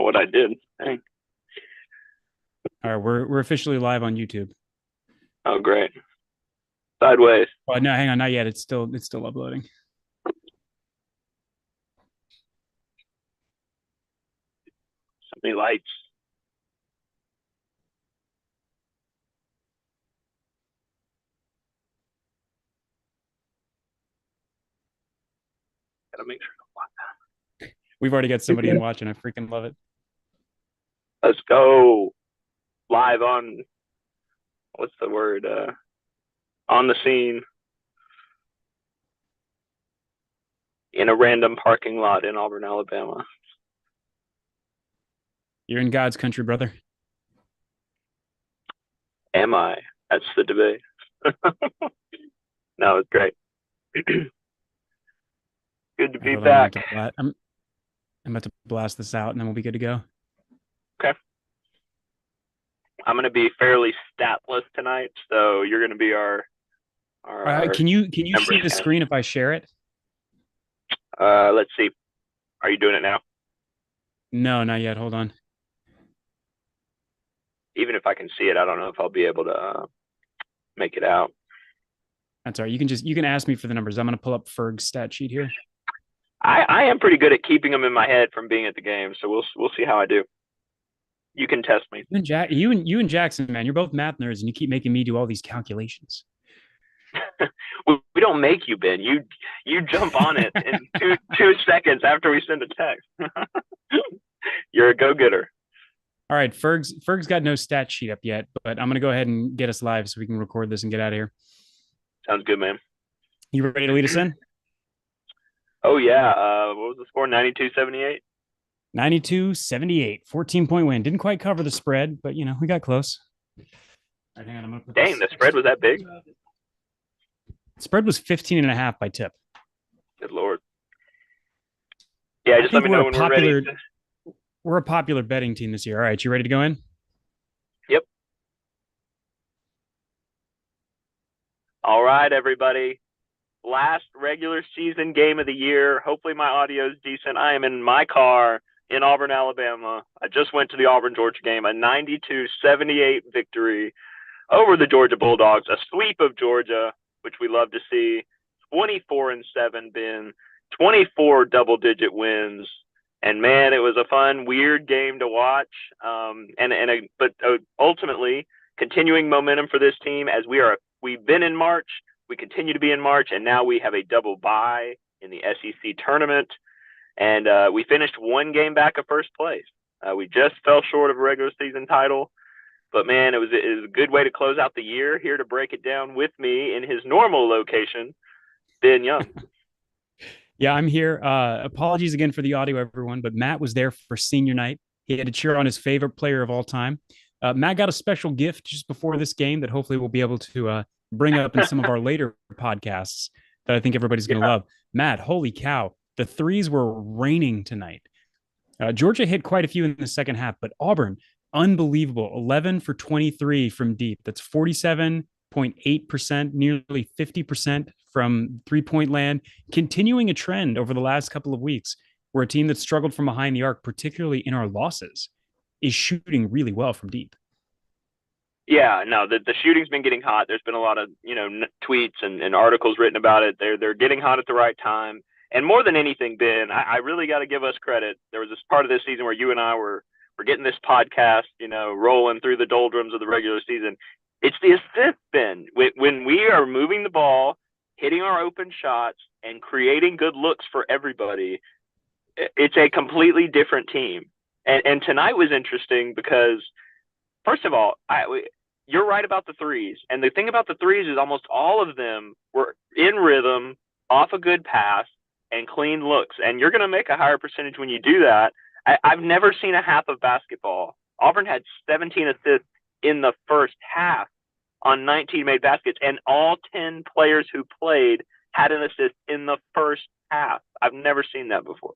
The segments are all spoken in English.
what I did. Dang. All right, we're officially live on YouTube. Oh, great. Sideways. Well, no, hang on, not yet. It's still uploading. So many lights. Gotta make sure. We've already got somebody in watching. I freaking love it. Let's go. Live on, what's the word? On the scene in a random parking lot in Auburn, Alabama. You're in God's country, brother. Am I? That's the debate. No, it's great. Good to All right, be hold on. back. I'm about to blast this out, and then we'll be good to go. Okay. I'm gonna be fairly statless tonight, so you're gonna be our Can you numbers see the count. screen if I share it? Let's see. Are you doing it now? No, not yet. Hold on. Even if I can see it, I don't know if I'll be able to make it out. That's all right. You can ask me for the numbers. I'm gonna pull up Ferg's stat sheet here. I am pretty good at keeping them in my head from being at the game, so we'll see how I do. You can test me. You and Jackson, man, you're both math nerds, and you keep making me do all these calculations. We don't make you, Ben. You jump on it in two seconds after we send a text. You're a go getter. All right, Ferg's got no stat sheet up yet, but I'm gonna go ahead and get us live so we can record this and get out of here. Sounds good, man. You ready to lead us in? Oh yeah. What was the score? 92-78. 92-78, 14-point win. Didn't quite cover the spread, but we got close. All right, hang on. I'm gonna put Dang, this. the spread was that big. Spread was 15 and a half by tip. Good lord. Yeah, I just let think me know when we're ready. we're a popular betting team this year. All right, you ready to go in? Yep. All right, everybody. Last regular season game of the year. Hopefully my audio is decent. I am in my car in Auburn, Alabama. I just went to the Auburn Georgia game, a 92-78 victory over the Georgia Bulldogs, a sweep of Georgia, which we love to see. 24-7, Ben, 24 double-digit wins, and man, it was a fun, weird game to watch. But ultimately, continuing momentum for this team as we've been in March, we continue to be in March, and now we have a double bye in the SEC tournament, and we finished one game back of first place. We just fell short of a regular season title. But man, it was a good way to close out the year. Here to break it down with me in his normal location, Ben Young. Yeah, I'm here. Apologies again for the audio, everyone, but Matt was there for senior night. He had to cheer on his favorite player of all time. Matt got a special gift just before this game that hopefully we'll be able to bring up in some of our later podcasts that I think everybody's going to Yeah. love. Matt, holy cow, the threes were raining tonight. Georgia hit quite a few in the second half, but Auburn, unbelievable. 11 for 23 from deep. That's 47.8%, nearly 50% from 3-point land, continuing a trend over the last couple of weeks where a team that struggled from behind the arc, particularly in our losses, is shooting really well from deep. Yeah, no, the shooting's been getting hot. There's been a lot of tweets and articles written about it. They're getting hot at the right time. And more than anything, Ben, I really got to give us credit. There was this part of this season where you and I were getting this podcast, rolling through the doldrums of the regular season. It's the assist, Ben. When we are moving the ball, hitting our open shots, and creating good looks for everybody, it's a completely different team. And tonight was interesting because, first of all, you're right about the threes. And the thing about the threes is almost all of them were in rhythm, off a good pass, and clean looks. And you're going to make a higher percentage when you do that. I've never seen a half of basketball. Auburn had 17 assists in the first half on 19 made baskets, and all 10 players who played had an assist in the first half. I've never seen that before.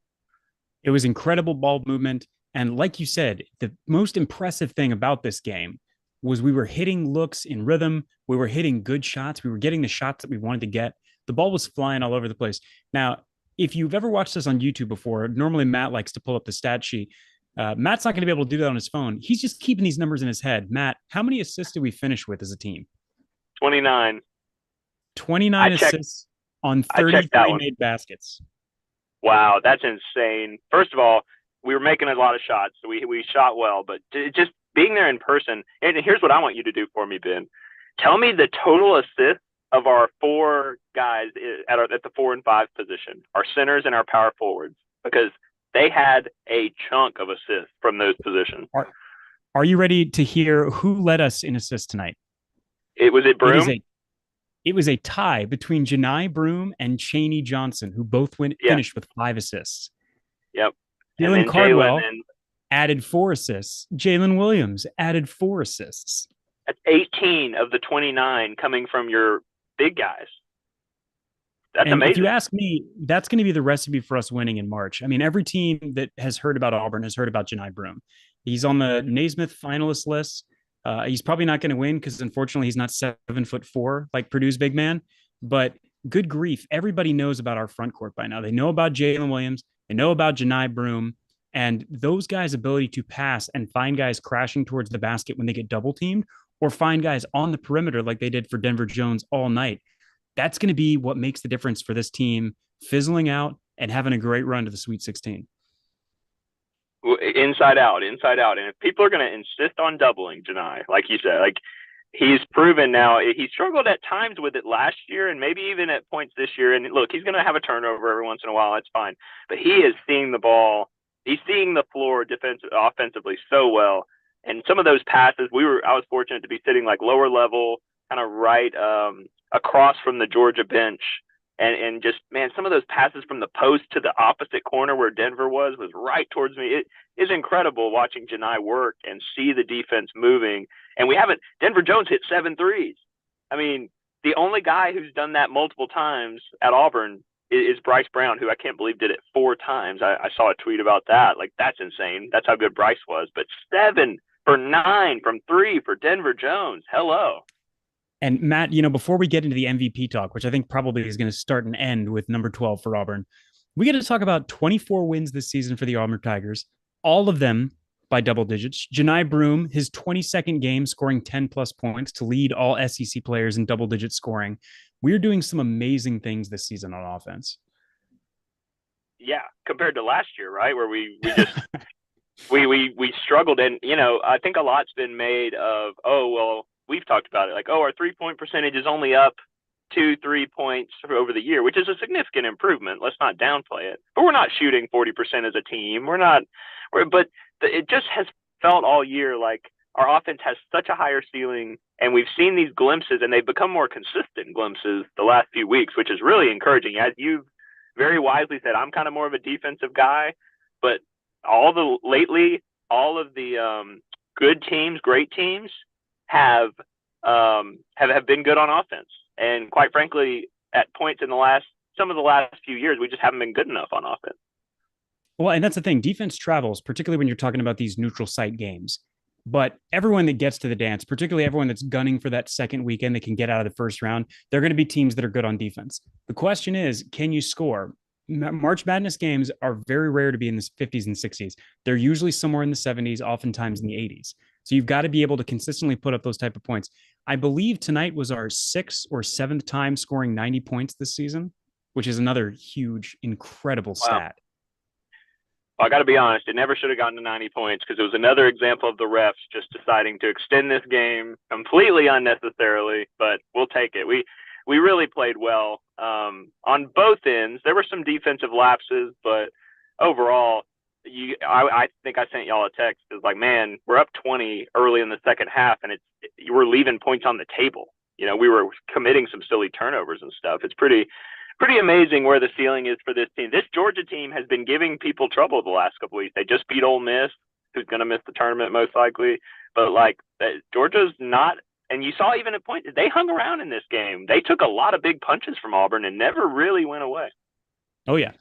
It was incredible ball movement. And like you said, the most impressive thing about this game was we were hitting looks in rhythm. We were hitting good shots. We were getting the shots that we wanted to get. The ball was flying all over the place. Now, if you've ever watched this on YouTube before, normally Matt likes to pull up the stat sheet. Matt's not going to be able to do that on his phone. He's just keeping these numbers in his head. Matt, how many assists did we finish with as a team? 29. 29 assists on I checked that 33 one. made baskets. Wow, that's insane. First of all, we were making a lot of shots, so we shot well, but just being there in person. And here's what I want you to do for me, Ben. Tell me the total assists of our four guys at the 4 and 5 position, our centers and our power forwards, because they had a chunk of assists from those positions. Are you ready to hear who led us in assists tonight? Was it Broom? It was a tie between Janai Broom and Cheney Johnson, who both finished with 5 assists. Yep. Dylan Cardwell added 4 assists. Jalen Williams added 4 assists. That's 18 of the 29 coming from your big guys. That's amazing. If you ask me, that's going to be the recipe for us winning in March. I mean, every team that has heard about Auburn has heard about Janai Broom. He's on the Naismith finalist list. He's probably not going to win because unfortunately he's not 7'4" like Purdue's big man. But good grief, everybody knows about our front court by now. They know about Jalen Williams. They know about Janai Broom. And those guys' ability to pass and find guys crashing towards the basket when they get double teamed, or find guys on the perimeter like they did for Denver Jones all night. That's going to be what makes the difference for this team fizzling out and having a great run to the Sweet 16. Inside out. And if people are going to insist on doubling Janai, like you said, like he's proven now, he struggled at times with it last year and maybe even at points this year. And look, he's going to have a turnover every once in a while. That's fine. But he is seeing the ball. He's seeing the floor offensively so well. And some of those passes, I was fortunate to be sitting like lower level, kind of right across from the Georgia bench. And just, man, some of those passes from the post to the opposite corner where Denver was right towards me. It is incredible watching Janai work and see the defense moving. And Denver Jones hit 7 threes. I mean, the only guy who's done that multiple times at Auburn is Bryce Brown, who I can't believe did it 4 times. I saw a tweet about that. Like, that's insane. That's how good Bryce was. But 7 for 9 from 3 for Denver Jones. Hello. And Matt, before we get into the MVP talk, which I think probably is going to start and end with number 12 for Auburn, we get to talk about 24 wins this season for the Auburn Tigers, all of them by double digits. Janai Broom, his 22nd game, scoring 10 plus points to lead all SEC players in double digit scoring. We're doing some amazing things this season on offense. Yeah, compared to last year, right? Where we just we struggled. And, I think a lot's been made of, we've talked about it, like, our 3-point percentage is only up 2-3 points over the year, which is a significant improvement. Let's not downplay it. But we're not shooting 40% as a team. But it just has felt all year like our offense has such a higher ceiling, and we've seen these glimpses, and they've become more consistent glimpses the last few weeks, which is really encouraging. As you've very wisely said, I'm kind of more of a defensive guy, but lately, all of the good teams, great teams, have been good on offense. And quite frankly, at points in some of the last few years, we just haven't been good enough on offense. Well, and that's the thing. Defense travels, particularly when you're talking about these neutral site games. But everyone that gets to the dance, particularly everyone that's gunning for that second weekend that can get out of the first round, they're going to be teams that are good on defense. The question is, can you score? March Madness games are very rare to be in the 50s and 60s. They're usually somewhere in the 70s, oftentimes in the 80s. So you've got to be able to consistently put up those type of points. I believe tonight was our 6th or 7th time scoring 90 points this season, which is another huge, incredible stat. Well, I got to be honest, it never should have gotten to 90 points because it was another example of the refs just deciding to extend this game completely unnecessarily, but we'll take it. We really played well on both ends. There were some defensive lapses, but overall, I think I sent y'all a text. It was like, man, we're up 20 early in the second half, and we're leaving points on the table. We were committing some silly turnovers and stuff. It's pretty amazing where the ceiling is for this team. This Georgia team has been giving people trouble the last couple of weeks. They just beat Ole Miss, who's going to miss the tournament most likely. But Georgia's not, and you saw even at points, they hung around in this game. They took a lot of big punches from Auburn and never really went away. Oh, yeah.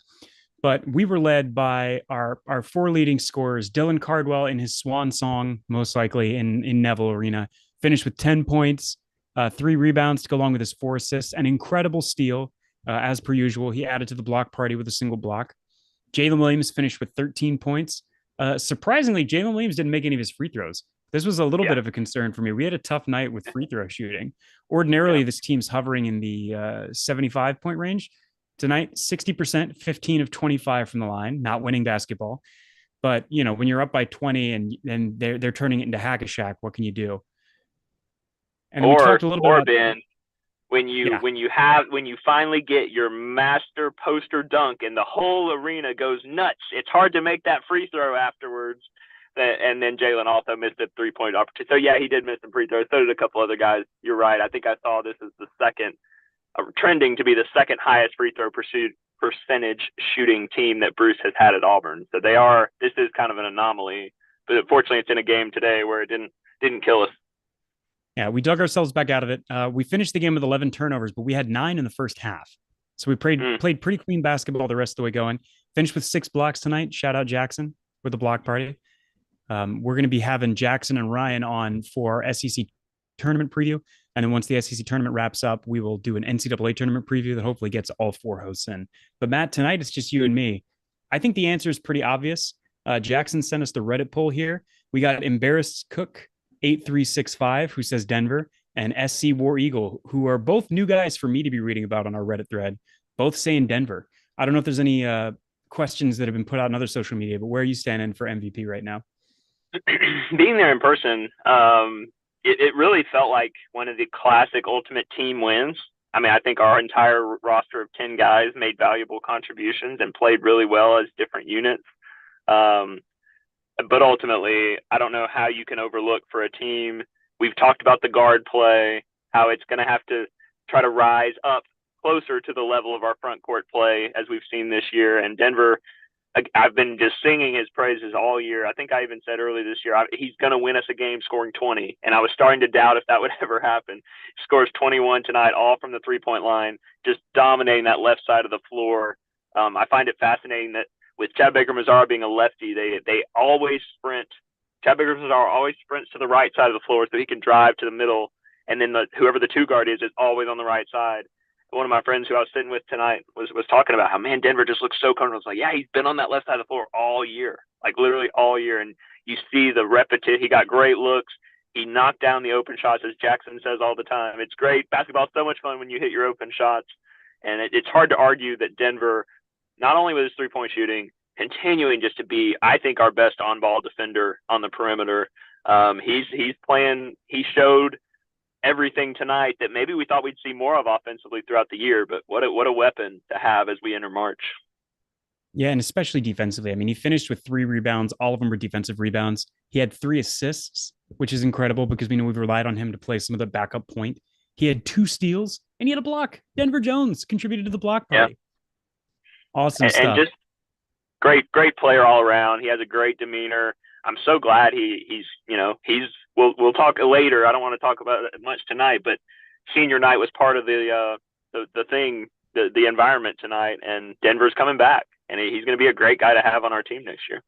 But we were led by our 4 leading scorers. Dylan Cardwell in his swan song, most likely in Neville Arena, finished with 10 points, 3 rebounds to go along with his 4 assists, an incredible steal. As per usual, he added to the block party with a single block. Jalen Williams finished with 13 points. Surprisingly, Jalen Williams didn't make any of his free throws. This was a little Yeah, bit of a concern for me. We had a tough night with free throw shooting. yeah. Ordinarily, this team's hovering in the 75-point range. Tonight, 60%, 15 of 25 from the line, not winning basketball. But when you're up by 20 and they're turning it into hack a Shack, what can you do? And then we Or talked a little bit or about, Ben, when you yeah, when you have when you finally get your master poster dunk and the whole arena goes nuts, it's hard to make that free throw afterwards. And then Jalen also missed a 3-point opportunity. So yeah, he did miss some free throws. So did a couple other guys. You're right. I think I saw this as the second, trending to be the second highest free throw percentage shooting team that Bruce has had at Auburn. So they are. This is kind of an anomaly, but unfortunately, it's in a game today where it didn't kill us. yeah, we dug ourselves back out of it. We finished the game with 11 turnovers, but we had 9 in the first half. So we Mm. played pretty clean basketball the rest of the way going. Finished with 6 blocks tonight. Shout out Jackson with the block party. We're going to be having Jackson and Ryan on for our SEC tournament preview. And then once the SEC tournament wraps up, we will do an NCAA tournament preview that hopefully gets all 4 hosts in. But Matt, tonight it's just you and me. I think the answer is pretty obvious. Jackson sent us the Reddit poll here. We got Embarrassed Cook 8365 who says Denver, and SC War Eagle, who are both new guys for me to be reading about on our Reddit thread, both saying Denver. I don't know if there's any questions that have been put out on other social media, but where are you standing for MVP right now? Being there in person, it really felt like one of the classic ultimate team wins. I mean, I think our entire roster of 10 guys made valuable contributions and played really well as different units. Um, but ultimately, I don't know how you can overlook for a team. We've talked about the guard play, how it's going to have to try to rise up closer to the level of our front court play as we've seen this year. And Denver, I've been just singing his praises all year. I think I even said early this year he's going to win us a game scoring 20, and I was starting to doubt if that would ever happen. He scores 21 tonight, all from the 3-point line, just dominating that left side of the floor. I find it fascinating that with Chad Baker-Mazara being a lefty, they always sprint. Chad Baker-Mazara always sprints to the right side of the floor so he can drive to the middle, and then whoever the two guard is always on the right side. One of my friends who I was sitting with tonight was talking about how, man, Denver just looks so comfortable. It's like, yeah, he's been on that left side of the floor all year, like literally all year. And you see the repetition. He got great looks. He knocked down the open shots, as Jackson says all the time. It's great. Basketball's so much fun when you hit your open shots. And it's hard to argue that Denver, not only with his 3-point shooting, continuing just to be, I think, our best on-ball defender on the perimeter. He's playing. He showed everything tonight that maybe we thought we'd see more of offensively throughout the year. But what a weapon to have as we enter March. Yeah, and especially defensively. I mean, he finished with 3 rebounds. All of them were defensive rebounds. He had 3 assists, which is incredible because we know we've relied on him to play some of the backup point. He had 2 steals and he had a block. Denver Jones contributed to the block Yeah, party. Awesome and stuff. just great player all around. He has a great demeanor. I'm so glad he's. We'll talk later. I don't want to talk about it much tonight, but senior night was part of the thing, the environment tonight, and Denver's coming back, and he's going to be a great guy to have on our team next year.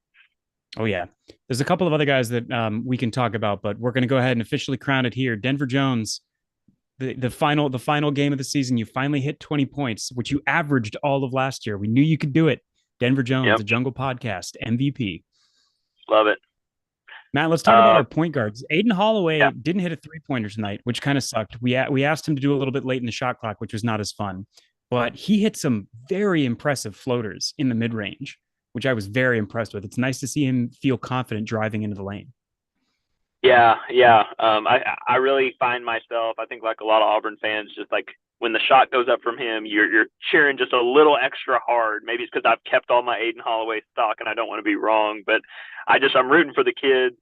Oh yeah, there's a couple of other guys that we can talk about, but we're going to go ahead and officially crown it here. Denver Jones, the final game of the season, you finally hit 20 points, which you averaged all of last year. We knew you could do it. Denver Jones, Yep, the Jungle Podcast MVP. love it. Matt, let's talk about Uh, our point guards. Aiden yeah, Holloway didn't hit a 3-pointer tonight, which kind of sucked. We asked him to do a little bit late in the shot clock, which was not as fun. But he hit some very impressive floaters in the mid range, which I was very impressed with. It's nice to see him feel confident driving into the lane. yeah. I really find myself, I think, like a lot of Auburn fans, just like when the shot goes up from him, you're cheering just a little extra hard. Maybe it's because I've kept all my Aiden Holloway stock and I don't want to be wrong, but I'm rooting for the kid.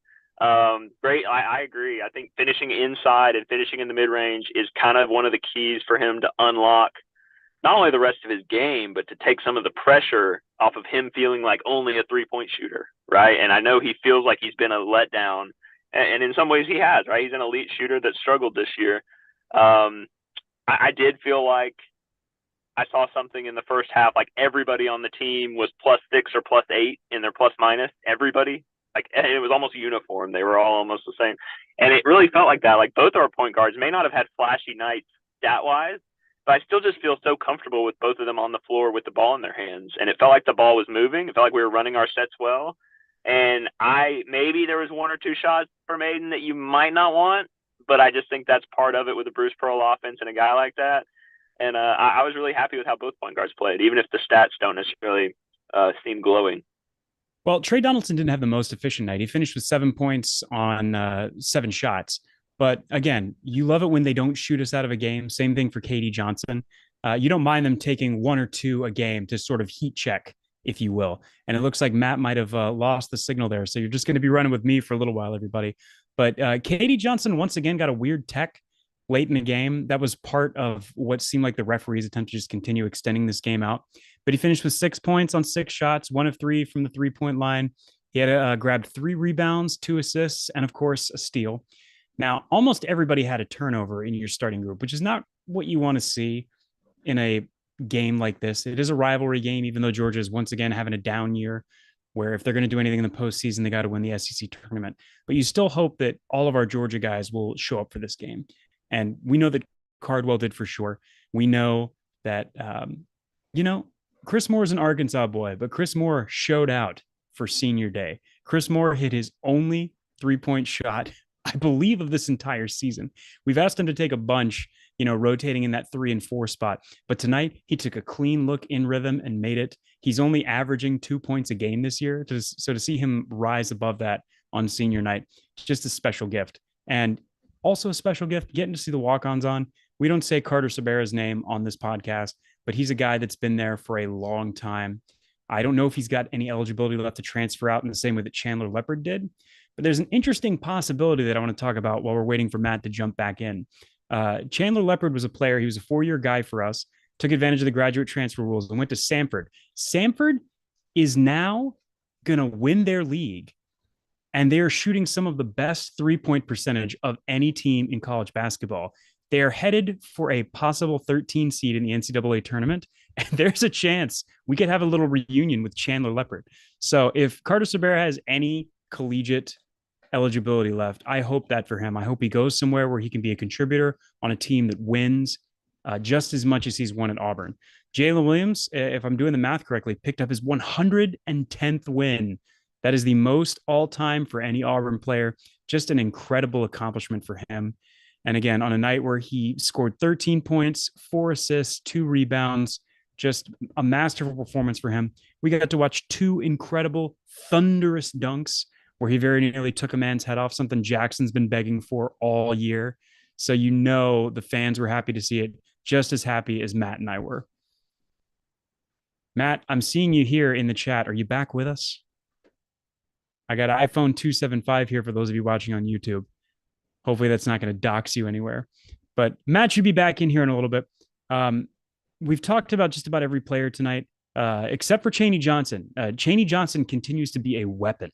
Great. I agree. I think finishing inside and finishing in the mid range is kind of one of the keys for him to unlock not only the rest of his game, but to take some of the pressure off of him feeling like only a 3-point shooter, right? And I know he feels like he's been a letdown, and in some ways he has, right? He's an elite shooter that struggled this year. I did feel like I saw something in the first half, like everybody on the team was +6 or +8 in their plus minus. Everybody, like it was almost uniform. They were all almost the same, and it really felt like that. Like both our point guards may not have had flashy nights stat wise, but I still just feel so comfortable with both of them on the floor with the ball in their hands. And it felt like the ball was moving. It felt like we were running our sets well. And maybe there was one or two shots from Aiden that you might not want, but I just think that's part of it with a Bruce Pearl offense and a guy like that. And I was really happy with how both point guards played, even if the stats don't necessarily seem glowing. Well, Trey Donaldson didn't have the most efficient night. He finished with 7 points on 7 shots. But again, you love it when they don't shoot us out of a game. Same thing for KD Johnson. You don't mind them taking one or two a game to sort of heat check, if you will. And it looks like Matt might have lost the signal there. So you're just going to be running with me for a little while, everybody. But KD Johnson once again got a weird tech late in the game. That was part of what seemed like the referee's attempt to just continue extending this game out. But he finished with 6 points on 6 shots, 1 of 3 from the 3 point line. He had grabbed 3 rebounds, 2 assists, and of course, a steal. Now, almost everybody had a turnover in your starting group, which is not what you want to see in a game like this. It is a rivalry game, even though Georgia is once again having a down year where if they're going to do anything in the postseason, they got to win the SEC tournament. But you still hope that all of our Georgia guys will show up for this game. And we know that Cardwell did for sure. We know that, Chris Moore is an Arkansas boy, but Chris Moore showed out for senior day. Chris Moore hit his only 3 point shot, I believe, of this entire season. We've asked him to take a bunch, rotating in that 3 and 4 spot. But tonight, he took a clean look in rhythm and made it. He's only averaging 2 points a game this year. So to see him rise above that on senior night, just a special gift. And also a special gift, getting to see the walk-ons on. We don't say Carter Sabera's name on this podcast, but he's a guy that's been there for a long time. I don't know if he's got any eligibility left to transfer out in the same way that Chandler Leopard did, but there's an interesting possibility that I want to talk about while we're waiting for Matt to jump back in. Chandler Leopard was a player. He was a 4-year guy for us, took advantage of the graduate transfer rules and went to Samford. Samford is now going to win their league, and they are shooting some of the best 3 point percentage of any team in college basketball. They are headed for a possible 13 seed in the NCAA tournament. And there's a chance we could have a little reunion with Chandler Leopard. So if Carter Sabera has any collegiate eligibility left, I hope that for him. I hope he goes somewhere where he can be a contributor on a team that wins just as much as he's won at Auburn. Jalen Williams, if I'm doing the math correctly, picked up his 110th win. That is the most all time for any Auburn player. Just an incredible accomplishment for him. And again, on a night where he scored 13 points, 4 assists, 2 rebounds, just a masterful performance for him. We got to watch 2 incredible, thunderous dunks where he very nearly took a man's head off, something Jackson's been begging for all year. So the fans were happy to see it, just as happy as Matt and I were. Matt, I'm seeing you here in the chat. Are you back with us? I got an iPhone 275 here for those of you watching on YouTube. Hopefully that's not going to dox you anywhere. But Matt should be back in here in a little bit. We've talked about just about every player tonight, except for Chaney Johnson. Chaney Johnson continues to be a weapon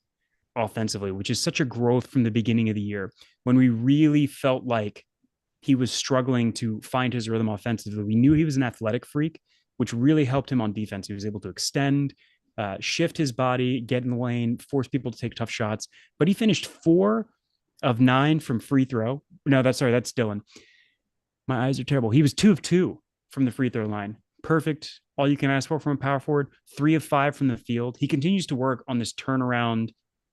offensively, which is such a growth from the beginning of the year when we really felt like he was struggling to find his rhythm offensively. We knew he was an athletic freak, which really helped him on defense. He was able to extend, shift his body, get in the lane, force people to take tough shots. But he finished 4 of 9 from free throw. No, that's Dylan. My eyes are terrible. He was 2 of 2 from the free throw line. Perfect. All you can ask for from a power forward. 3 of 5 from the field. He continues to work on this turnaround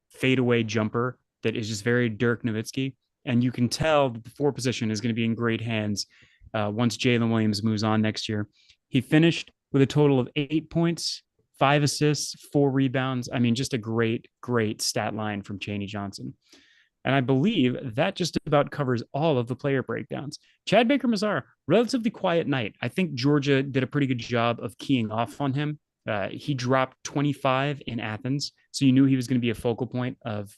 fadeaway jumper that is just very Dirk Nowitzki. And you can tell that the 4 position is going to be in great hands once Jalen Williams moves on next year. He finished with a total of 8 points, 5 assists, 4 rebounds. I mean, just a great, great stat line from Chaney Johnson. And I believe that just about covers all of the player breakdowns. Chad Baker-Mazar, relatively quiet night. I think Georgia did a pretty good job of keying off on him. He dropped 25 in Athens, so you knew he was going to be a focal point of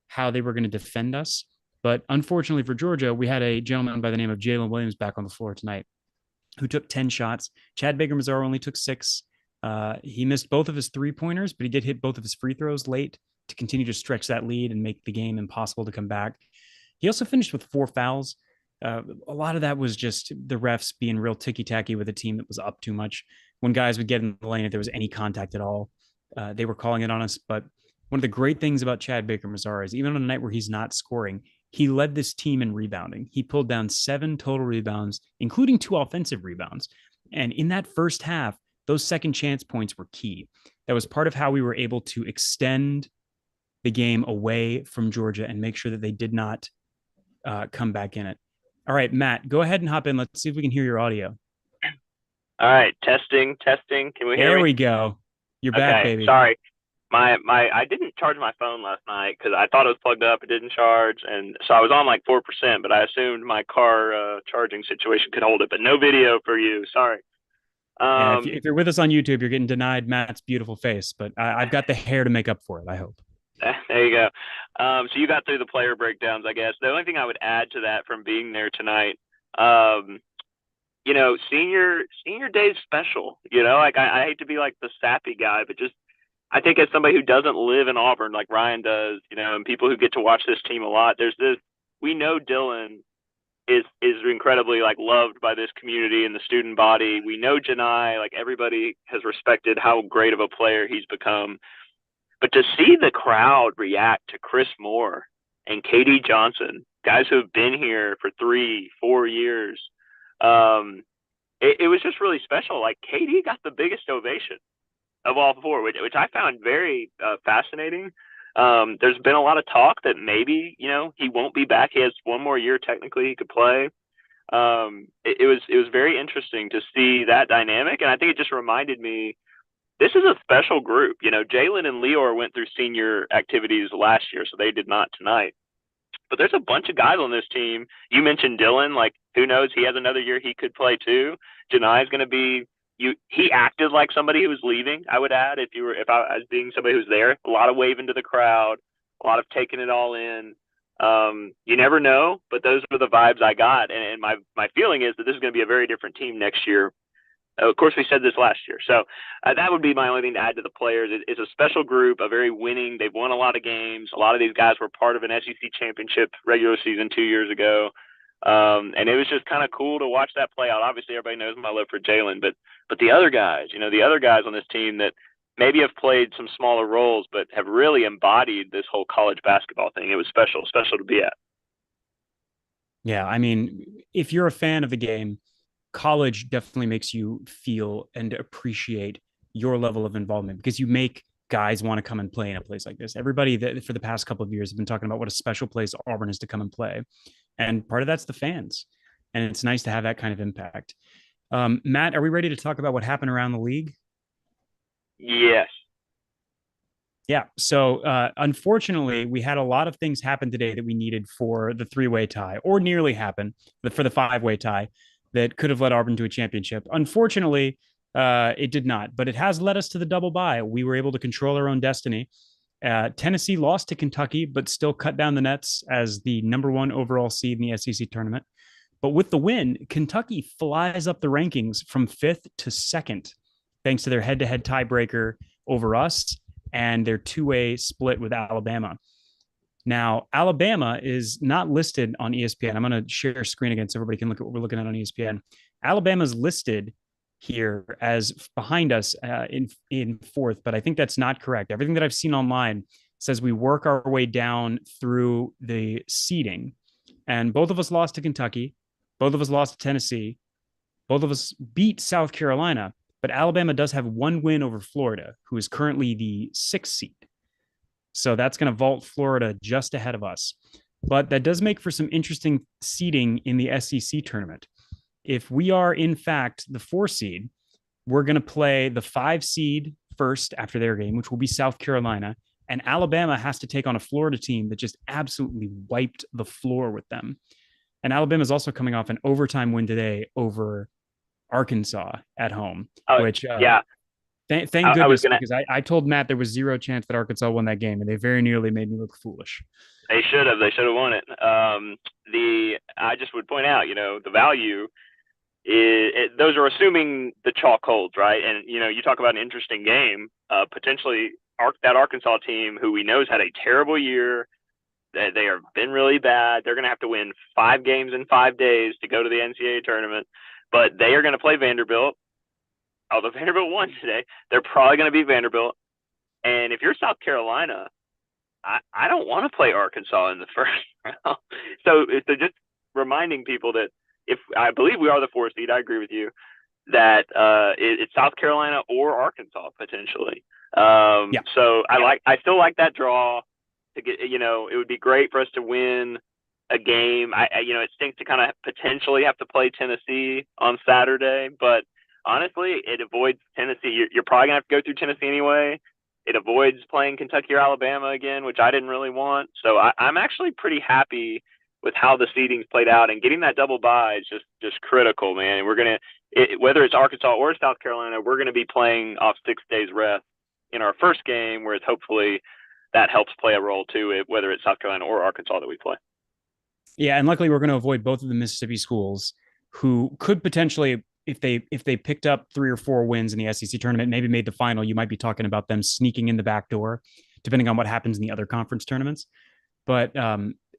how they were going to defend us. But unfortunately for Georgia, we had a gentleman by the name of Jalen Williams back on the floor tonight who took 10 shots. Chad Baker-Mazar only took 6. He missed both of his 3-pointers, but he did hit both of his free throws late to continue to stretch that lead and make the game impossible to come back. He also finished with 4 fouls. A lot of that was just the refs being real ticky-tacky with a team that was up too much. When guys would get in the lane, if there was any contact at all, they were calling it on us. But one of the great things about Chad Baker-Mazar is even on a night where he's not scoring, he led this team in rebounding. He pulled down 7 total rebounds, including 2 offensive rebounds. And in that first half, those second chance points were key. That was part of how we were able to extend the game away from Georgia and make sure that they did not come back in it. All right, Matt, go ahead and hop in. Let's see if we can hear your audio. All right, testing, testing. Can we hear There me? we go. You're back, Okay, baby. sorry. I didn't charge my phone last night because I thought it was plugged up. It didn't charge, and so I was on like 4%. But I assumed my car charging situation could hold it. But no video for you. Sorry. Yeah, Um, if you're with us on YouTube, you're getting denied Matt's beautiful face, but I've got the hair to make up for it, I hope. there you go. So you got through the player breakdowns, I guess. The only thing I would add to that from being there tonight, um, senior day is special. Like I hate to be like the sappy guy, but just I think as somebody who doesn't live in Auburn like Ryan does, and people who get to watch this team a lot, there's this. We know Dylan is incredibly like loved by this community and the student body. We know Janai, like everybody has respected how great of a player he's become. But to see the crowd react to Chris Moore and KD Johnson, guys who have been here for 3, 4 years, it was just really special. Like KD got the biggest ovation of all four, which I found very fascinating. There's been a lot of talk that maybe he won't be back. He has one more year technically he could play. It was very interesting to see that dynamic, and I think it just reminded me this is a special group. Jalen and Leor went through senior activities last year, so they did not tonight. But there's a bunch of guys on this team. You mentioned Dylan. Like, who knows? He has another year he could play too. Janai is going to be. He acted like somebody who was leaving. I would add, if I was being somebody who's there, a lot of waving to the crowd, a lot of taking it all in. You never know, but those were the vibes I got, and my feeling is that this is going to be a very different team next year. Of course, we said this last year, so that would be my only thing to add to the players. It's a special group, a very winning. They've won a lot of games. A lot of these guys were part of an SEC championship regular season 2 years ago, and it was just kind of cool to watch that play out. Obviously, everybody knows my love for Jalen, but the other guys, the other guys on this team that maybe have played some smaller roles, but have really embodied this whole college basketball thing. It was special to be at. Yeah, I mean, if you're a fan of the game, college definitely makes you feel and appreciate your level of involvement because you make guys want to come and play in a place like this. Everybody that for the past couple of years have been talking about what a special place Auburn is to come and play. And part of that's the fans. And it's nice to have that kind of impact. Matt, are we ready to talk about what happened around the league? Yes. Yeah. So, unfortunately, we had a lot of things happen today that we needed for the three-way tie, or nearly happen for the five-way tie that could have led Auburn to a championship. Unfortunately, it did not, but it has led us to the double bye. We were able to control our own destiny. Tennessee lost to Kentucky, but still cut down the nets as the number one overall seed in the SEC tournament. But with the win, Kentucky flies up the rankings from fifth to second, thanks to their head-to-head tiebreaker over us and their two-way split with Alabama. Now, Alabama is not listed on ESPN. I'm going to share screen again so everybody can look at what we're looking at on ESPN. Alabama's listed here as behind us in fourth, but I think that's not correct. Everything that I've seen online says we work our way down through the seeding, and both of us lost to Kentucky, both of us lost to Tennessee, both of us beat South Carolina, but Alabama does have one win over Florida, who is currently the sixth seed. So that's going to vault Florida just ahead of us. But that does make for some interesting seeding in the SEC tournament. If we are, in fact, the 4 seed, we're going to play the 5 seed first after their game, which will be South Carolina. And Alabama has to take on a Florida team that just absolutely wiped the floor with them. And Alabama is also coming off an overtime win today over Arkansas at home, Oh, which yeah. thank I was goodness, gonna. because I told Matt there was zero chance that Arkansas won that game, and they very nearly made me look foolish. They should have. They should have won it. I just would point out, the value those are assuming the chalk holds, right? And you talk about an interesting game. Potentially, that Arkansas team, who we know has had a terrible year, they have been really bad. They're going to have to win 5 games in 5 days to go to the NCAA tournament, but they are going to play Vanderbilt. Although Vanderbilt won today, they're probably going to beat Vanderbilt. And if you're South Carolina, I don't want to play Arkansas in the first round. So just reminding people that if I believe we are the 4th seed, I agree with you that it's South Carolina or Arkansas potentially. Yeah. So I still like that draw. to get. It would be great for us to win a game. It stinks to kind of potentially have to play Tennessee on Saturday, but honestly, it avoids Tennessee. You're probably gonna have to go through Tennessee anyway. It avoids playing Kentucky or Alabama again, which I didn't really want. So I'm actually pretty happy with how the seeding's played out, and getting that double bye is just critical, man. And we're gonna whether it's Arkansas or South Carolina, we're gonna be playing off 6 days rest in our first game, whereas hopefully that helps play a role too, whether it's South Carolina or Arkansas that we play. Yeah, and luckily we're going to avoid both of the Mississippi schools who could potentially, if they picked up 3 or 4 wins in the SEC tournament, maybe made the final, you might be talking about them sneaking in the back door, depending on what happens in the other conference tournaments. But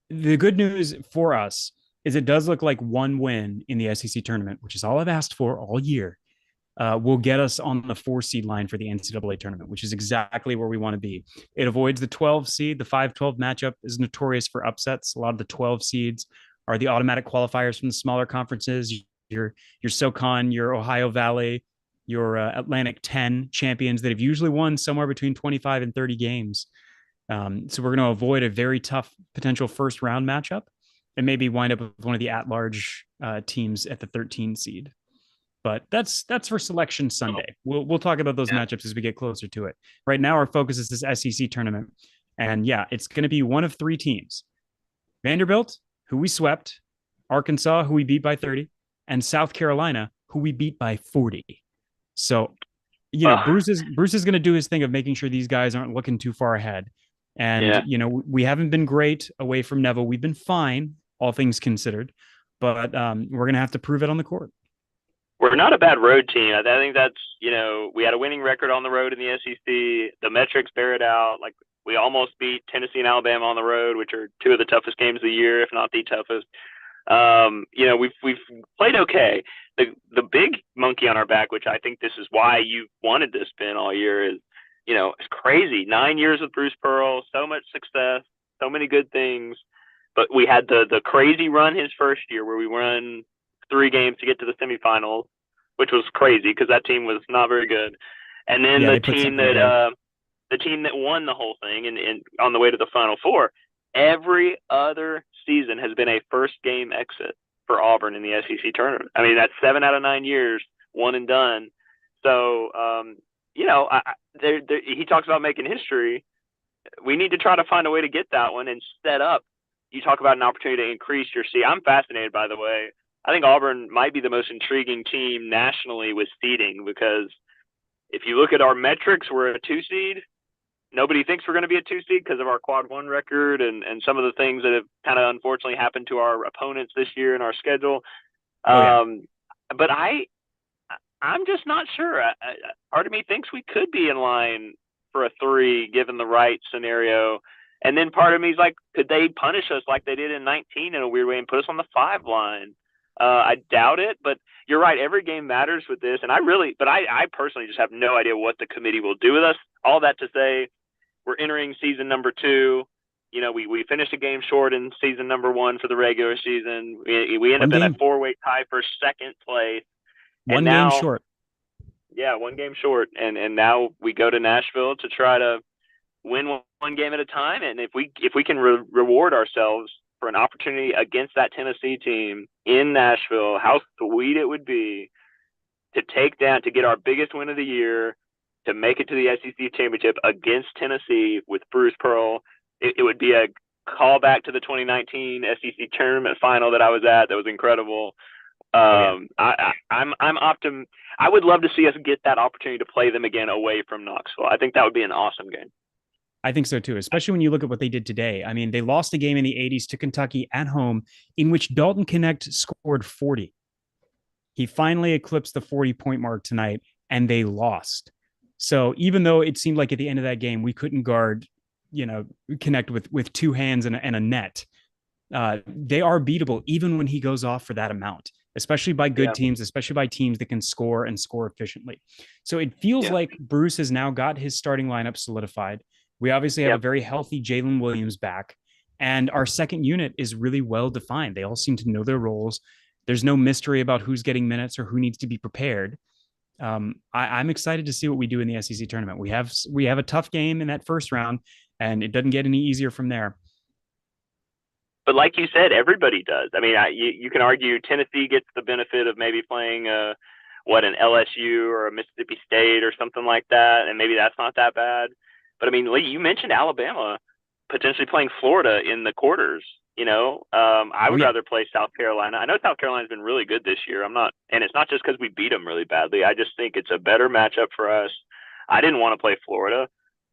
the good news for us is it does look like one win in the SEC tournament, which is all I've asked for all year, will get us on the 4 seed line for the NCAA tournament, which is exactly where we want to be. It avoids the 12 seed. The 5-12 matchup is notorious for upsets. A lot of the 12 seeds are the automatic qualifiers from the smaller conferences. Your SoCon, your Ohio Valley, your Atlantic 10 champions that have usually won somewhere between 25 and 30 games. So we're going to avoid a very tough potential first round matchup and maybe wind up with one of the at-large teams at the 13 seed. But that's for Selection Sunday. We'll talk about those matchups as we get closer to it. Right now, our focus is this SEC tournament, and yeah, it's going to be one of 3 teams: Vanderbilt, who we swept; Arkansas, who we beat by 30; and South Carolina, who we beat by 40. So, Bruce is going to do his thing of making sure these guys aren't looking too far ahead. And we haven't been great away from Neville. We've been fine, all things considered, but we're going to have to prove it on the court. We're not a bad road team. I think that's, we had a winning record on the road in the SEC. The metrics bear it out. Like, we almost beat Tennessee and Alabama on the road, which are 2 of the toughest games of the year, if not the toughest. We've played okay. The big monkey on our back, which I think this is why you wanted this, Ben, all year, is, it's crazy. 9 years with Bruce Pearl, so much success, so many good things. But we had the crazy run his first year where we won 3 games to get to the semifinals, which was crazy because that team was not very good. And then the team that won the whole thing and on the way to the Final Four, every other season has been a first game exit for Auburn in the SEC tournament. I mean, that's 7 out of 9 years, one and done. So, he talks about making history. We need to try to find a way to get that one and set up. You talk about an opportunity to increase your seed. I'm fascinated, by the way. I think Auburn might be the most intriguing team nationally with seeding, because if you look at our metrics, we're a 2 seed. Nobody thinks we're going to be a 2 seed because of our quad 1 record and some of the things that have kind of unfortunately happened to our opponents this year in our schedule. But I'm just not sure. Part of me thinks we could be in line for a 3 given the right scenario. And then part of me is like, could they punish us like they did in 19 in a weird way and put us on the 5 line? I doubt it, but you're right. Every game matters with this. And I personally just have no idea what the committee will do with us. All that to say, we're entering season number 2. We finished a game short in season number 1 for the regular season. We end up in a 4-way tie for second place. One game short. Yeah, 1 game short. And now we go to Nashville to try to win one game at a time. And if we can reward ourselves for an opportunity against that Tennessee team in Nashville, how sweet it would be to get our biggest win of the year, to make it to the SEC championship against Tennessee with Bruce Pearl. It would be a callback to the 2019 SEC tournament final that I was at. That was incredible. I'm optimistic. I would love to see us get that opportunity to play them again away from Knoxville. I think that would be an awesome game. I think so too, especially when you look at what they did today. I mean, they lost a game in the 80s to Kentucky at home in which Dalton Knecht scored 40. He finally eclipsed the 40-point mark tonight, and they lost. So even though it seemed like at the end of that game we couldn't guard, Knecht with 2 hands and a net, they are beatable even when he goes off for that amount, especially by good teams, especially by teams that can score and score efficiently. So it feels like Bruce has now got his starting lineup solidified. We obviously have a very healthy Jalen Williams back, and our second unit is really well defined. They all seem to know their roles. There's no mystery about who's getting minutes or who needs to be prepared. I'm excited to see what we do in the SEC tournament. We have a tough game in that first round, and it doesn't get any easier from there. But like you said, everybody does. I mean, you can argue Tennessee gets the benefit of maybe playing an LSU or a Mississippi State or something like that, and maybe that's not that bad. But I mean, Lee, you mentioned Alabama potentially playing Florida in the quarters. I Oh would yeah, rather play South Carolina. I know South Carolina's been really good this year. I'm not, and it's not just because we beat them really badly. I just think it's a better matchup for us. I didn't want to play Florida.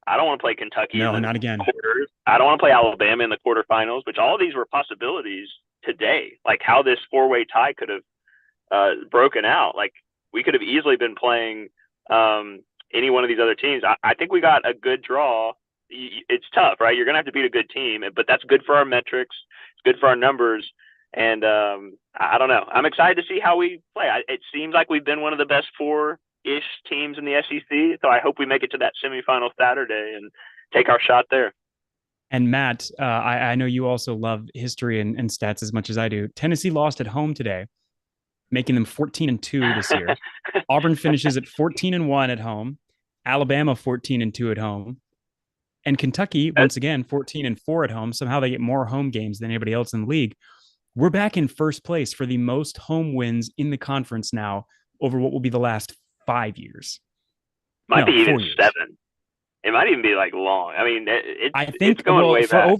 I don't want to play Kentucky in no, the not again. quarters. I don't want to play Alabama in the quarterfinals, which all these were possibilities today. Like how this four-way tie could have broken out. Like we could have easily been playing any one of these other teams. I think we got a good draw. It's tough, right? You're gonna have to beat a good team, but that's good for our metrics. It's good for our numbers. And I don't know. I'm excited to see how we play. It seems like we've been one of the best four-ish teams in the SEC. So I hope we make it to that semifinal Saturday and take our shot there. And Matt, I know you also love history and stats as much as I do. Tennessee lost at home today, making them 14-2 this year. Auburn finishes at 14-1 at home. Alabama 14-2 at home. And Kentucky, once again, 14-4 at home. Somehow they get more home games than anybody else in the league. We're back in first place for the most home wins in the conference now over what will be the last 5 years. Might be No, even 4 years. 7. It might even be like long. I mean, it's I it's think going way for back.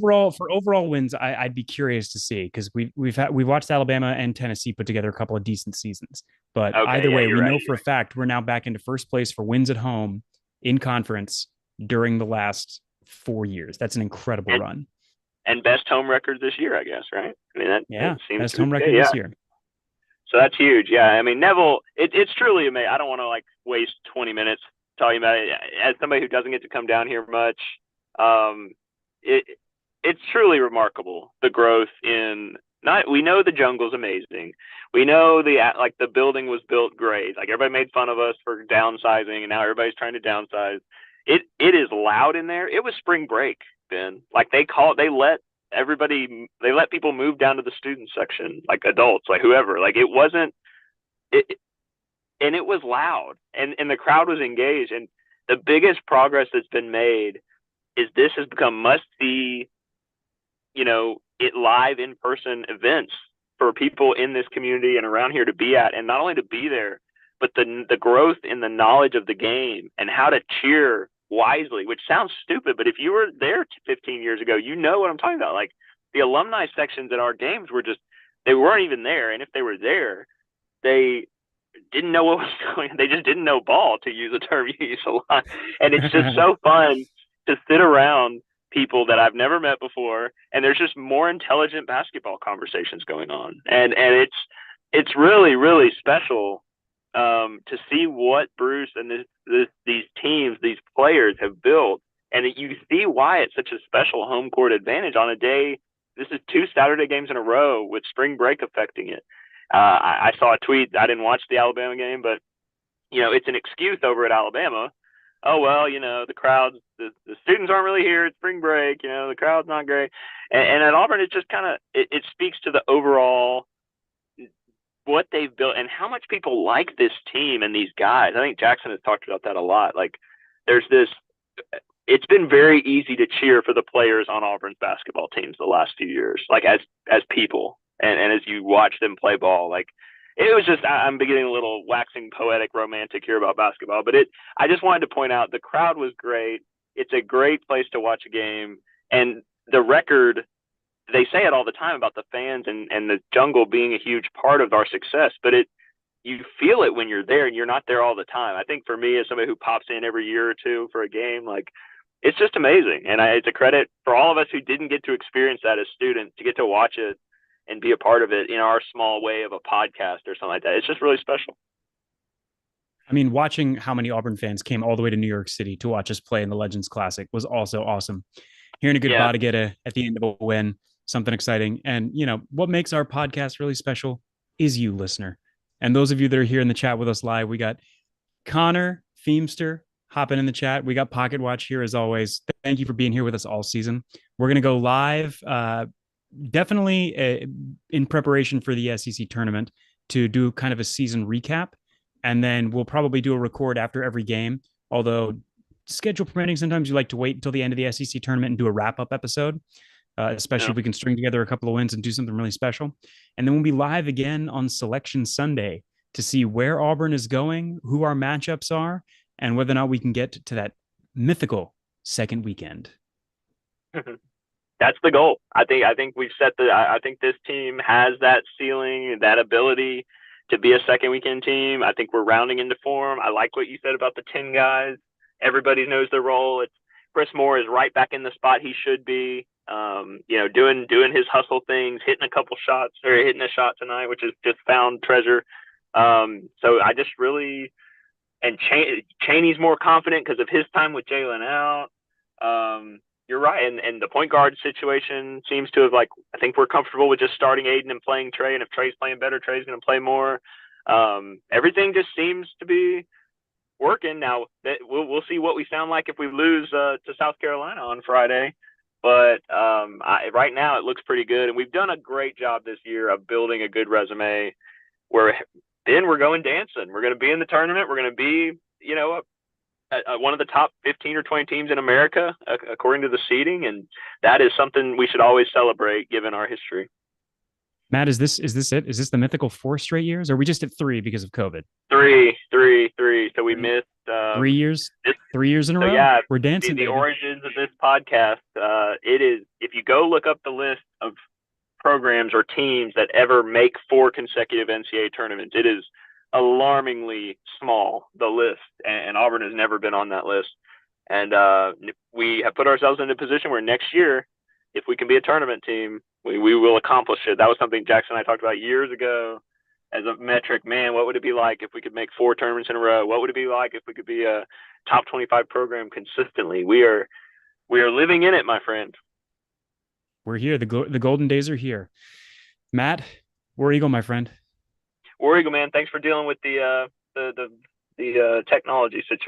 overall wins, I'd be curious to see because we've watched Alabama and Tennessee put together a couple of decent seasons. But Okay, either yeah, way, you're we right. know for a fact we're now back into first place for wins at home in conference during the last 4 years. That's an incredible And run. and best home record this year, I guess, right? I mean, that Yeah, seems best to be home the case. record Yeah. this year. So that's huge. Yeah. I mean, Neville, it's truly amazing. I don't want to like waste 20 minutes talking about it. As somebody who doesn't get to come down here much, um, it it's truly remarkable the growth in. Not we know the jungle's amazing. We know the building was built great. Like everybody made fun of us for downsizing, and now everybody's trying to downsize. It is loud in there. It was spring break, Ben. Like they let people move down to the student section, like adults, like whoever. Like it wasn't it, and it was loud, and the crowd was engaged. And the biggest progress that's been made is this has become must see, it live in person events for people in this community and around here to be at, and not only to be there, but the growth in the knowledge of the game and how to cheer wisely, which sounds stupid, but if you were there 15 years ago, you know what I'm talking about. Like the alumni sections at our games were just they weren't even there, and if they were there, they didn't know what was going on. They just didn't know ball, to use a term you use a lot. And it's just so fun to sit around people that I've never met before, and there's just more intelligent basketball conversations going on. And it's really, really special to see what Bruce and these teams, these players have built. And you see why it's such a special home court advantage on a day. This is 2 Saturday games in a row with spring break affecting it. I saw a tweet. I didn't watch the Alabama game, but it's an excuse over at Alabama. Oh well, the crowds, the students aren't really here. It's spring break. The crowd's not great. And at Auburn, it just kind of it speaks to the overall what they've built and how much people like this team and these guys. I think Jackson has talked about that a lot. Like, there's this. It's been very easy to cheer for the players on Auburn's basketball teams the last few years, like as people and as you watch them play ball. Like it was just I'm beginning a little waxing poetic, romantic here about basketball, but I just wanted to point out the crowd was great. It's a great place to watch a game, and the record. They say it all the time about the fans and the jungle being a huge part of our success, but you feel it when you're there and you're not there all the time. I think for me, as somebody who pops in every year or two for a game, like it's just amazing. And it's a credit for all of us who didn't get to experience that as students to get to watch it and be a part of it in our small way of a podcast or something like that. It's just really special. I mean, watching how many Auburn fans came all the way to New York City to watch us play in the Legends Classic was also awesome. Hearing a good Yeah. Bada at the end of a win, something exciting. And, what makes our podcast really special is you, listener. And those of you that are here in the chat with us live, we got Connor, Feemster, hopping in the chat. We got Pocket Watch here as always. Thank you for being here with us all season. We're going to go live, definitely in preparation for the SEC tournament to do kind of a season recap. And then we'll probably do a record after every game. Although schedule permitting, sometimes you like to wait until the end of the SEC tournament and do a wrap up episode, especially Yeah. if we can string together a couple of wins and do something really special. And then we'll be live again on Selection Sunday to see where Auburn is going, who our matchups are, and whether or not we can get to that mythical second weekend. That's the goal. I think we've set the. I think this team has that ceiling, that ability to be a second weekend team. I think we're rounding into form. I like what you said about the 10 guys. Everybody knows their role. It's Chris Moore is right back in the spot he should be. Doing his hustle things, hitting a couple shots or hitting a shot tonight, which is just found treasure. So I just really and Chaney's more confident because of his time with Jalen out. You're right, and the point guard situation seems to have I think we're comfortable with just starting Aiden and playing Trey, and if Trey's playing better, Trey's going to play more. Everything just seems to be working. Now that we'll see what we sound like if we lose to South Carolina on Friday, but right now it looks pretty good, and we've done a great job this year of building a good resume. Where then we're going dancing. We're going to be in the tournament. We're going to be one of the top 15 or 20 teams in America, according to the seeding. And that is something we should always celebrate given our history. Matt, is this it? Is this the mythical 4 straight years? Or are we just at three because of COVID? Three. So we missed 3 years, this. 3 years in a So row. yeah, We're dancing, the baby. origins of this podcast. It is, if you go look up the list of programs or teams that ever make 4 consecutive NCAA tournaments, it is alarmingly small, the list, and Auburn has never been on that list. And we have put ourselves in a position where next year, if we can be a tournament team, we will accomplish it. That was something Jackson and I talked about years ago as a metric. Man, what would it be like if we could make 4 tournaments in a row? What would it be like if we could be a top 25 program consistently? We are living in it, my friend. We're here. The golden days are here. Matt, War Eagle, my friend. War Eagle, man. Thanks for dealing with the technology situation.